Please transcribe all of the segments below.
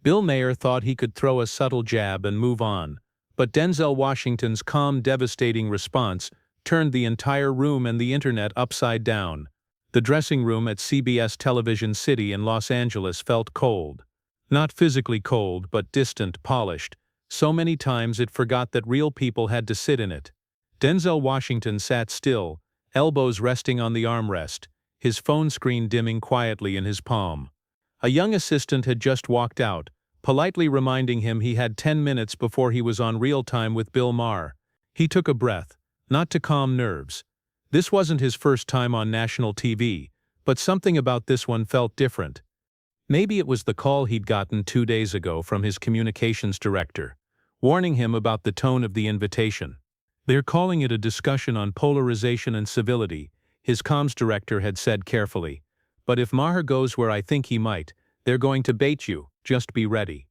Bill Maher thought he could throw a subtle jab and move on, but Denzel Washington's calm, devastating response turned the entire room and the internet upside down. The dressing room at CBS Television City in Los Angeles felt cold. Not physically cold, but distant, polished, so many times it forgot that real people had to sit in it. Denzel Washington sat still, elbows resting on the armrest, his phone screen dimming quietly in his palm. A young assistant had just walked out, politely reminding him he had 10 minutes before he was on real time with Bill Maher. He took a breath, not to calm nerves. This wasn't his first time on national TV, but something about this one felt different. Maybe it was the call he'd gotten 2 days ago from his communications director, warning him about the tone of the invitation. "They're calling it a discussion on polarization and civility," his comms director had said carefully. "But if Maher goes where I think he might, they're going to bait you, just be ready."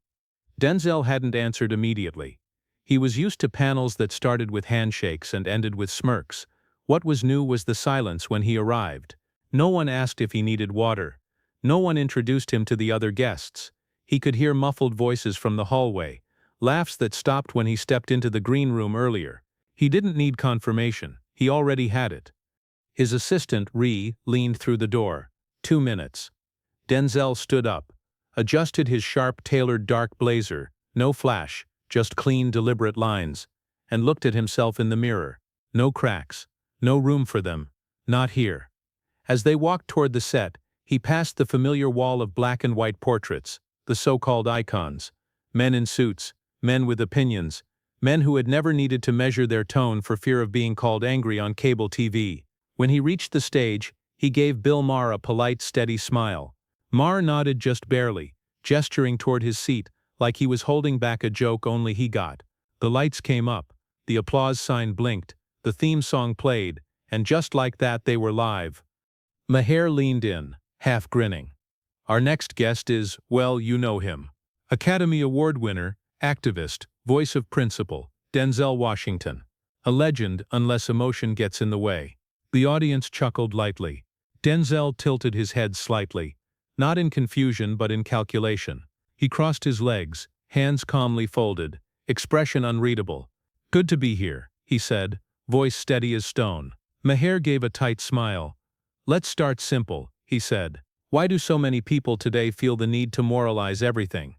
Denzel hadn't answered immediately. He was used to panels that started with handshakes and ended with smirks. What was new was the silence when he arrived. No one asked if he needed water. No one introduced him to the other guests. He could hear muffled voices from the hallway, laughs that stopped when he stepped into the green room earlier. He didn't need confirmation, he already had it. His assistant, leaned through the door. 2 minutes. Denzel stood up, adjusted his sharp, tailored dark blazer, no flash, just clean, deliberate lines, and looked at himself in the mirror. No cracks, no room for them, not here. As they walked toward the set, he passed the familiar wall of black and white portraits, the so-called icons, men in suits, men with opinions, men who had never needed to measure their tone for fear of being called angry on cable TV. When he reached the stage, he gave Bill Maher a polite, steady smile. Maher nodded just barely, gesturing toward his seat like he was holding back a joke only he got. The lights came up, the applause sign blinked, the theme song played, and just like that they were live. Maher leaned in, half grinning. "Our next guest is, well, you know him. Academy Award winner, activist, voice of principle, Denzel Washington. A legend unless emotion gets in the way." The audience chuckled lightly. Denzel tilted his head slightly, not in confusion but in calculation. He crossed his legs, hands calmly folded, expression unreadable. "Good to be here," he said, voice steady as stone. Maher gave a tight smile. "Let's start simple," he said. "Why do so many people today feel the need to moralize everything?"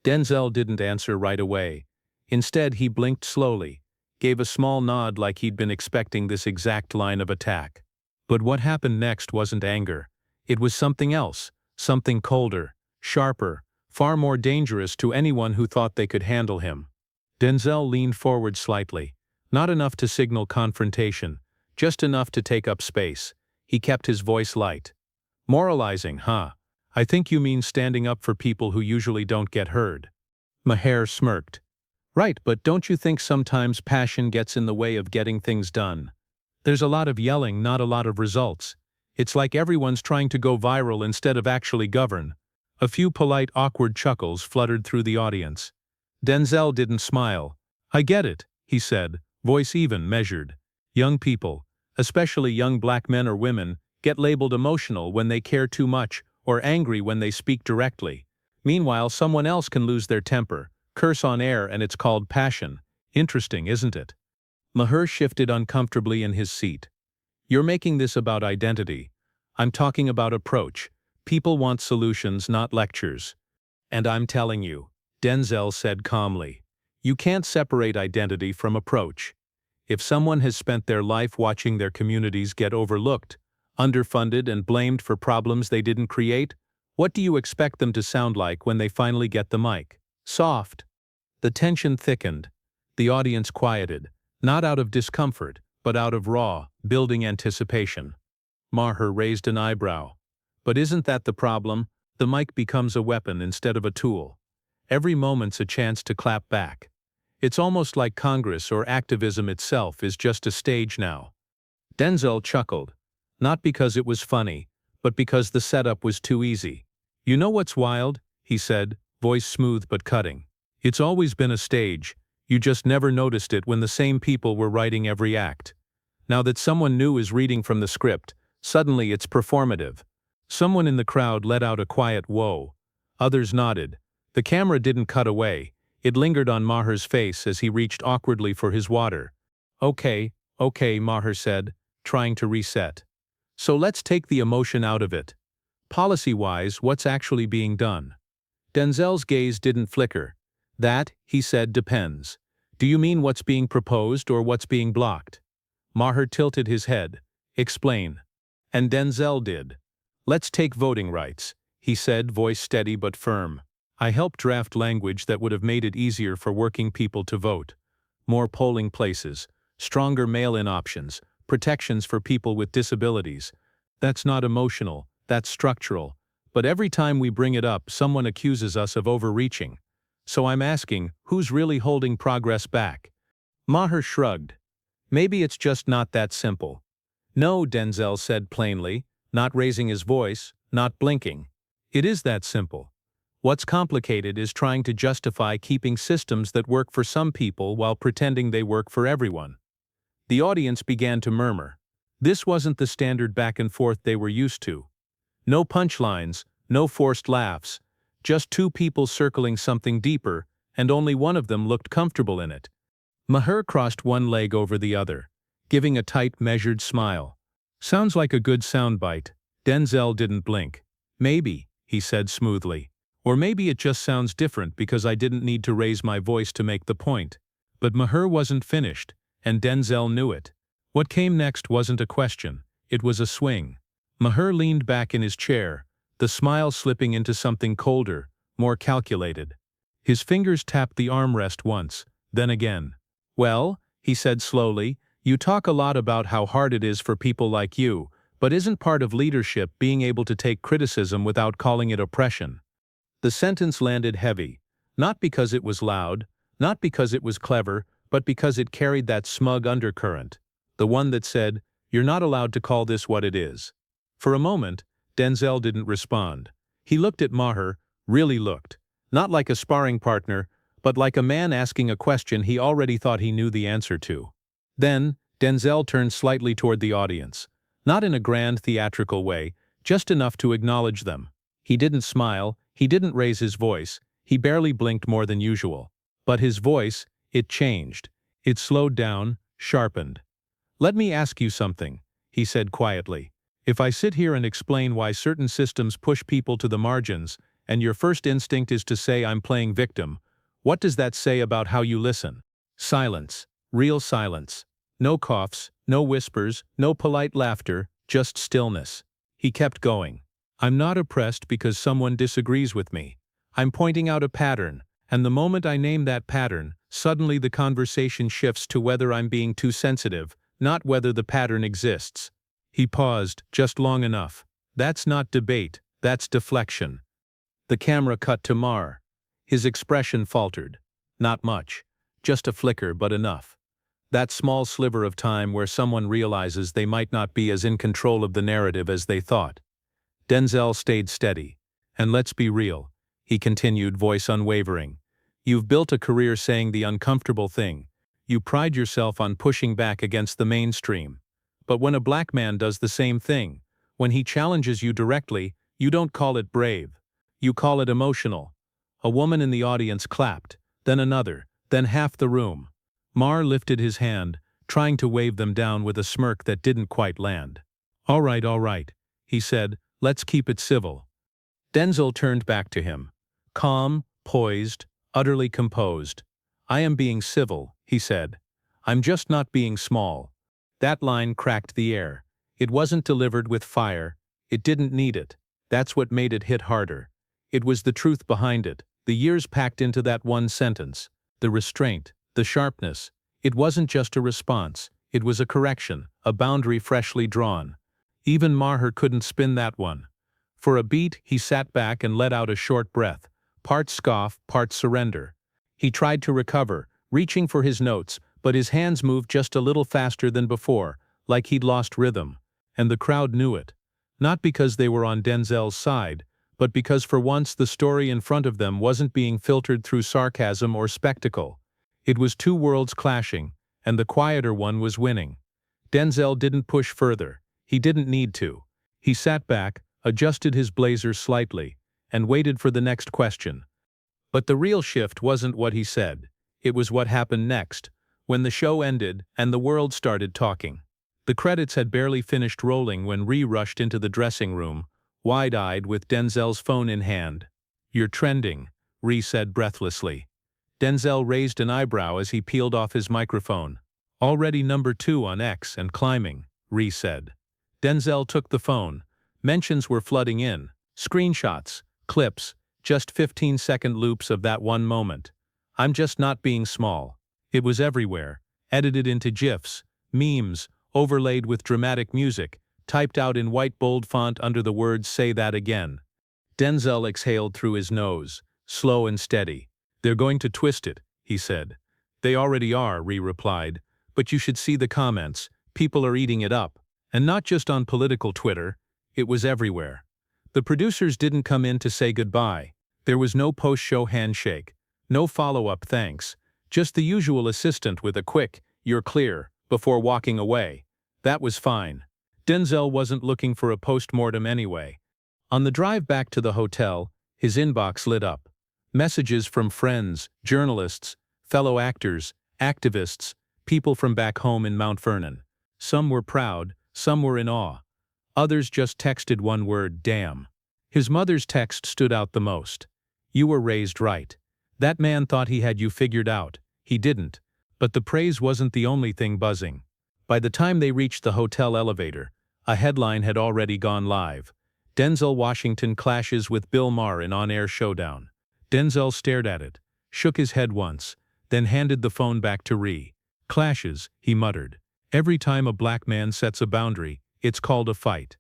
Denzel didn't answer right away. Instead, he blinked slowly, gave a small nod like he'd been expecting this exact line of attack. But what happened next wasn't anger. It was something else, something colder, sharper, far more dangerous to anyone who thought they could handle him. Denzel leaned forward slightly, not enough to signal confrontation, just enough to take up space. He kept his voice light. "Moralizing, huh? I think you mean standing up for people who usually don't get heard." Maher smirked. "Right, but don't you think sometimes passion gets in the way of getting things done? There's a lot of yelling, not a lot of results. It's like everyone's trying to go viral instead of actually govern." A few polite, awkward chuckles fluttered through the audience. Denzel didn't smile. "I get it," he said, voice even, measured. "Young people, especially young black men or women, get labeled emotional when they care too much or angry when they speak directly. Meanwhile, someone else can lose their temper, curse on air, and it's called passion. Interesting, isn't it?" Maher shifted uncomfortably in his seat. "You're making this about identity. I'm talking about approach. People want solutions, not lectures. And I'm telling you," Denzel said calmly, "you can't separate identity from approach. If someone has spent their life watching their communities get overlooked, underfunded, and blamed for problems they didn't create, what do you expect them to sound like when they finally get the mic? Soft." The tension thickened. The audience quieted, not out of discomfort, but out of raw, building anticipation. Maher raised an eyebrow. "But isn't that the problem? The mic becomes a weapon instead of a tool. Every moment's a chance to clap back. It's almost like Congress or activism itself is just a stage now." Denzel chuckled. Not because it was funny, but because the setup was too easy. "You know what's wild?" he said, voice smooth but cutting. "It's always been a stage. You just never noticed it when the same people were writing every act. Now that someone new is reading from the script, suddenly it's performative." Someone in the crowd let out a quiet whoa. Others nodded. The camera didn't cut away. It lingered on Maher's face as he reached awkwardly for his water. Okay, Maher said, trying to reset. So let's take the emotion out of it. Policy-wise, what's actually being done? Denzel's gaze didn't flicker. That, he said, depends. Do you mean what's being proposed or what's being blocked? Maher tilted his head. Explain. And Denzel did. Let's take voting rights, he said, voice steady but firm. I helped draft language that would have made it easier for working people to vote. More polling places, stronger mail-in options, protections for people with disabilities. That's not emotional, that's structural. But every time we bring it up, someone accuses us of overreaching. So I'm asking, who's really holding progress back? Maher shrugged. Maybe it's just not that simple. No, Denzel said plainly, not raising his voice, not blinking. It is that simple. What's complicated is trying to justify keeping systems that work for some people while pretending they work for everyone. The audience began to murmur. This wasn't the standard back and forth they were used to. No punchlines, no forced laughs, just two people circling something deeper, and only one of them looked comfortable in it. Maher crossed one leg over the other, giving a tight, measured smile. Sounds like a good soundbite. Denzel didn't blink. Maybe, he said smoothly. Or maybe it just sounds different because I didn't need to raise my voice to make the point. But Maher wasn't finished, and Denzel knew it. What came next wasn't a question, it was a swing. Maher leaned back in his chair, the smile slipping into something colder, more calculated. His fingers tapped the armrest once, then again. Well, he said slowly, you talk a lot about how hard it is for people like you, but isn't part of leadership being able to take criticism without calling it oppression? The sentence landed heavy, not because it was loud, not because it was clever, but because it carried that smug undercurrent, the one that said, you're not allowed to call this what it is. For a moment, Denzel didn't respond. He looked at Maher, really looked, not like a sparring partner, but like a man asking a question he already thought he knew the answer to. Then, Denzel turned slightly toward the audience, not in a grand theatrical way, just enough to acknowledge them. He didn't smile, he didn't raise his voice, he barely blinked more than usual. But his voice, it changed. It slowed down, sharpened. Let me ask you something, he said quietly. If I sit here and explain why certain systems push people to the margins, and your first instinct is to say I'm playing victim, what does that say about how you listen? Silence. Real silence. No coughs, no whispers, no polite laughter, just stillness. He kept going. I'm not oppressed because someone disagrees with me. I'm pointing out a pattern, and the moment I name that pattern, suddenly the conversation shifts to whether I'm being too sensitive, not whether the pattern exists. He paused, just long enough. That's not debate, that's deflection. The camera cut to Maher. His expression faltered. Not much. Just a flicker, but enough. That small sliver of time where someone realizes they might not be as in control of the narrative as they thought. Denzel stayed steady. And let's be real, he continued, voice unwavering. You've built a career saying the uncomfortable thing. You pride yourself on pushing back against the mainstream. But when a black man does the same thing, when he challenges you directly, you don't call it brave. You call it emotional. A woman in the audience clapped, then another, then half the room. Maher lifted his hand, trying to wave them down with a smirk that didn't quite land. All right, he said, let's keep it civil. Denzel turned back to him. Calm, poised, utterly composed. I am being civil, he said. I'm just not being small. That line cracked the air. It wasn't delivered with fire. It didn't need it. That's what made it hit harder. It was the truth behind it, the years packed into that one sentence. The restraint, the sharpness. It wasn't just a response. It was a correction, a boundary freshly drawn. Even Maher couldn't spin that one. For a beat, he sat back and let out a short breath, part scoff, part surrender. He tried to recover, reaching for his notes, but his hands moved just a little faster than before, like he'd lost rhythm. And the crowd knew it. Not because they were on Denzel's side, but because for once the story in front of them wasn't being filtered through sarcasm or spectacle. It was two worlds clashing, and the quieter one was winning. Denzel didn't push further. He didn't need to. He sat back, adjusted his blazer slightly, and waited for the next question. But the real shift wasn't what he said. It was what happened next, when the show ended and the world started talking. The credits had barely finished rolling when Ree rushed into the dressing room, wide-eyed with Denzel's phone in hand. "You're trending," Ree said breathlessly. Denzel raised an eyebrow as he peeled off his microphone. "Already #2 on X and climbing," Ree said. Denzel took the phone. Mentions were flooding in. Screenshots, clips, just 15-second loops of that one moment. "I'm just not being small." It was everywhere, edited into GIFs, memes, overlaid with dramatic music, typed out in white bold font under the words "Say that again." Denzel exhaled through his nose, slow and steady. "They're going to twist it," he said. "They already are," Ree replied. "But you should see the comments. People are eating it up. And not just on political Twitter. It was everywhere." The producers didn't come in to say goodbye. There was no post-show handshake. No follow-up thanks. Just the usual assistant with a quick, "You're clear," before walking away. That was fine. Denzel wasn't looking for a post-mortem anyway. On the drive back to the hotel, his inbox lit up. Messages from friends, journalists, fellow actors, activists, people from back home in Mount Vernon. Some were proud, some were in awe. Others just texted one word, "Damn." His mother's text stood out the most. "You were raised right. That man thought he had you figured out. He didn't." But the praise wasn't the only thing buzzing. By the time they reached the hotel elevator, a headline had already gone live. Denzel Washington clashes with Bill Maher in on-air showdown. Denzel stared at it, shook his head once, then handed the phone back to Ree. "Clashes," he muttered. "Every time a black man sets a boundary, it's called a fight."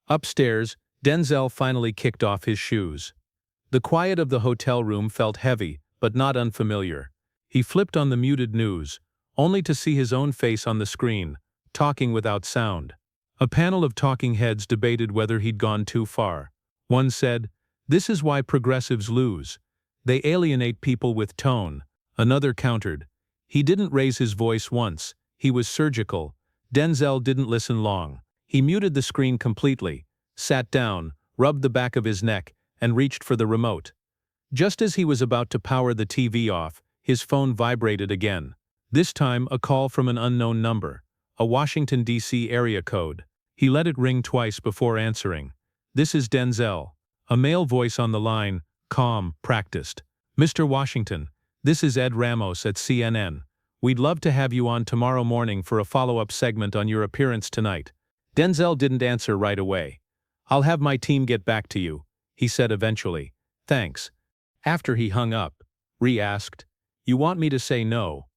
Upstairs, Denzel finally kicked off his shoes. The quiet of the hotel room felt heavy, but not unfamiliar. He flipped on the muted news, only to see his own face on the screen, talking without sound. A panel of talking heads debated whether he'd gone too far. One said, "This is why progressives lose. They alienate people with tone." Another countered, "He didn't raise his voice once. He was surgical." Denzel didn't listen long. He muted the screen completely, sat down, rubbed the back of his neck, and reached for the remote. Just as he was about to power the TV off, his phone vibrated again. This time, a call from an unknown number, a Washington, D.C. area code. He let it ring twice before answering. "This is Denzel." A male voice on the line, calm, practiced. "Mr. Washington, this is Ed Ramos at CNN. We'd love to have you on tomorrow morning for a follow-up segment on your appearance tonight." Denzel didn't answer right away. "I'll have my team get back to you," he said eventually. "Thanks." After he hung up, Ree asked, "You want me to say no?"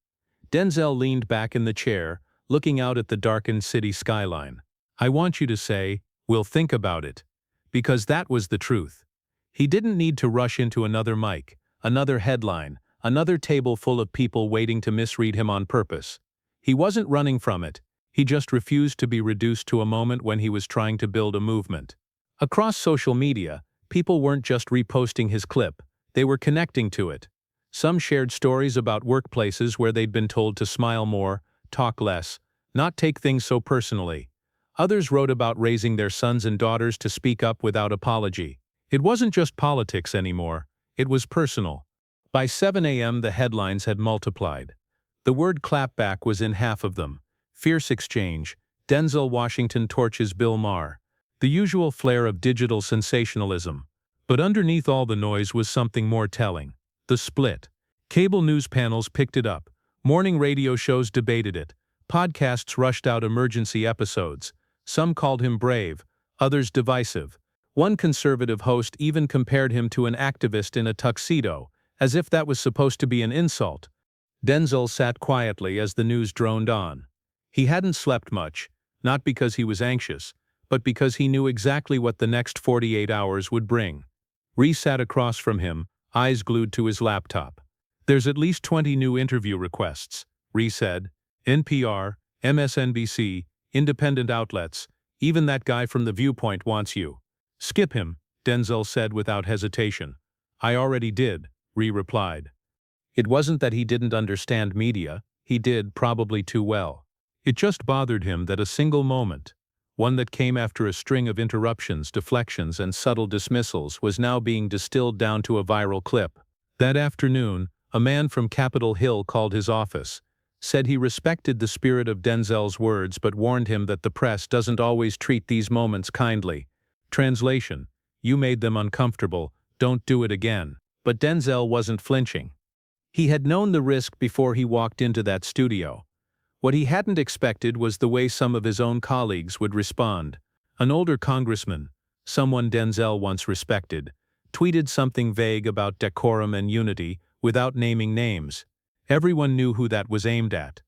Denzel leaned back in the chair, looking out at the darkened city skyline. "I want you to say, 'We'll think about it.'" Because that was the truth. He didn't need to rush into another mic, another headline, another table full of people waiting to misread him on purpose. He wasn't running from it. He just refused to be reduced to a moment when he was trying to build a movement. Across social media, people weren't just reposting his clip, they were connecting to it. Some shared stories about workplaces where they'd been told to smile more, talk less, not take things so personally. Others wrote about raising their sons and daughters to speak up without apology. It wasn't just politics anymore, it was personal. By 7 a.m. the headlines had multiplied. The word clapback was in half of them. Fierce exchange, Denzel Washington torches Bill Maher. The usual flair of digital sensationalism. But underneath all the noise was something more telling. The split. Cable news panels picked it up. Morning radio shows debated it. Podcasts rushed out emergency episodes. Some called him brave, others divisive. One conservative host even compared him to an activist in a tuxedo, as if that was supposed to be an insult. Denzel sat quietly as the news droned on. He hadn't slept much, not because he was anxious, but because he knew exactly what the next 48 hours would bring. Ree sat across from him, eyes glued to his laptop. "There's at least 20 new interview requests," Ree said. "NPR, MSNBC, independent outlets, even that guy from The Viewpoint wants you." "Skip him," Denzel said without hesitation. "I already did," Ree replied. It wasn't that he didn't understand media, he did, probably too well. It just bothered him that a single moment, one that came after a string of interruptions, deflections, and subtle dismissals, was now being distilled down to a viral clip. That afternoon, a man from Capitol Hill called his office, said he respected the spirit of Denzel's words but warned him that the press doesn't always treat these moments kindly. Translation: "You made them uncomfortable, don't do it again." But Denzel wasn't flinching. He had known the risk before he walked into that studio. What he hadn't expected was the way some of his own colleagues would respond. An older congressman, someone Denzel once respected, tweeted something vague about decorum and unity without naming names. Everyone knew who that was aimed at.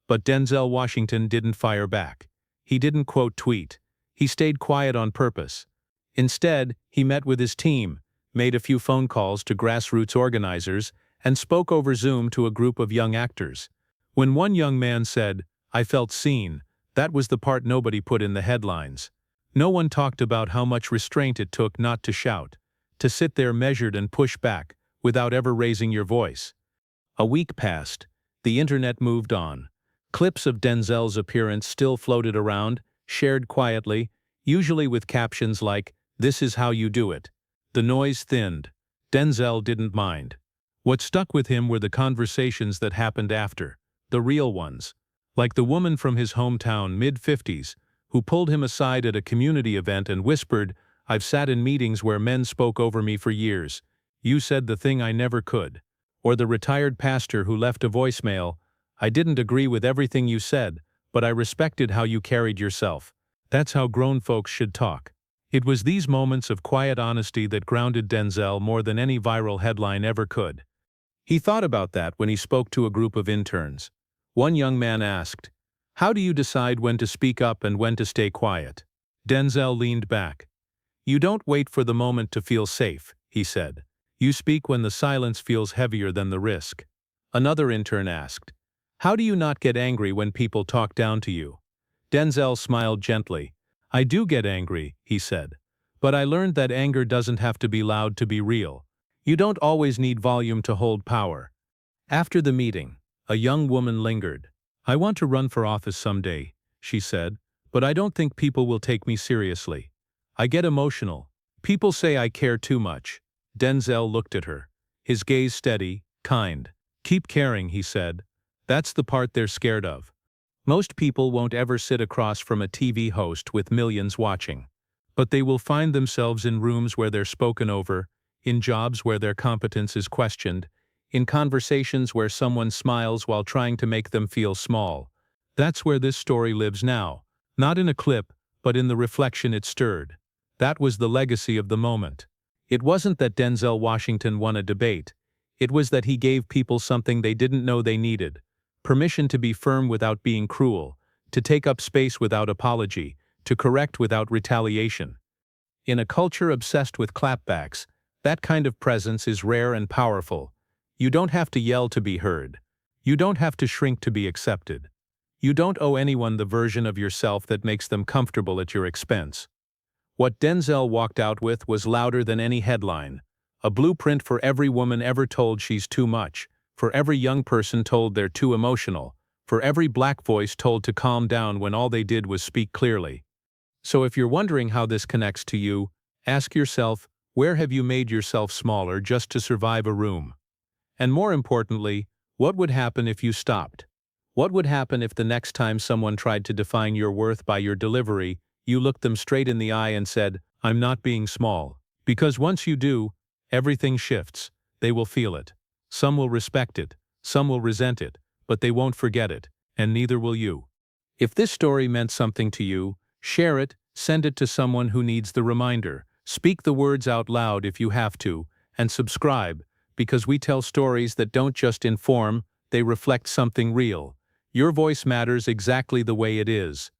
But Denzel Washington didn't fire back. He didn't quote tweet. He stayed quiet on purpose. Instead, he met with his team, made a few phone calls to grassroots organizers, and spoke over Zoom to a group of young actors. When one young man said, "I felt seen," that was the part nobody put in the headlines. No one talked about how much restraint it took not to shout, to sit there measured and push back, without ever raising your voice. A week passed. The internet moved on. Clips of Denzel's appearance still floated around, shared quietly, usually with captions like, "This is how you do it." The noise thinned. Denzel didn't mind. What stuck with him were the conversations that happened after, the real ones. Like the woman from his hometown, mid-50s, who pulled him aside at a community event and whispered, "I've sat in meetings where men spoke over me for years. You said the thing I never could." Or the retired pastor who left a voicemail, "I didn't agree with everything you said, but I respected how you carried yourself." That's how grown folks should talk. It was these moments of quiet honesty that grounded Denzel more than any viral headline ever could. He thought about that when he spoke to a group of interns. One young man asked, "How do you decide when to speak up and when to stay quiet?" Denzel leaned back. "You don't wait for the moment to feel safe," he said. "You speak when the silence feels heavier than the risk." Another intern asked, "How do you not get angry when people talk down to you?" Denzel smiled gently. "I do get angry," he said. "But I learned that anger doesn't have to be loud to be real. You don't always need volume to hold power." After the meeting, a young woman lingered. "I want to run for office someday," she said, "but I don't think people will take me seriously. I get emotional. People say I care too much." Denzel looked at her, his gaze steady, kind. "Keep caring," he said. "That's the part they're scared of." Most people won't ever sit across from a TV host with millions watching. But they will find themselves in rooms where they're spoken over, in jobs where their competence is questioned, in conversations where someone smiles while trying to make them feel small. That's where this story lives now, not in a clip, but in the reflection it stirred. That was the legacy of the moment. It wasn't that Denzel Washington won a debate. It was that he gave people something they didn't know they needed: permission to be firm without being cruel, to take up space without apology, to correct without retaliation. In a culture obsessed with clapbacks, that kind of presence is rare and powerful. You don't have to yell to be heard. You don't have to shrink to be accepted. You don't owe anyone the version of yourself that makes them comfortable at your expense. What Denzel walked out with was louder than any headline. A blueprint for every woman ever told she's too much, for every young person told they're too emotional, for every black voice told to calm down when all they did was speak clearly. So if you're wondering how this connects to you, ask yourself, where have you made yourself smaller just to survive a room? And more importantly, what would happen if you stopped? What would happen if the next time someone tried to define your worth by your delivery, you looked them straight in the eye and said, "I'm not being small"? Because once you do, everything shifts. They will feel it. Some will respect it, some will resent it, but they won't forget it, and neither will you. If this story meant something to you, share it, send it to someone who needs the reminder. Speak the words out loud if you have to, and subscribe, because we tell stories that don't just inform, they reflect something real. Your voice matters exactly the way it is.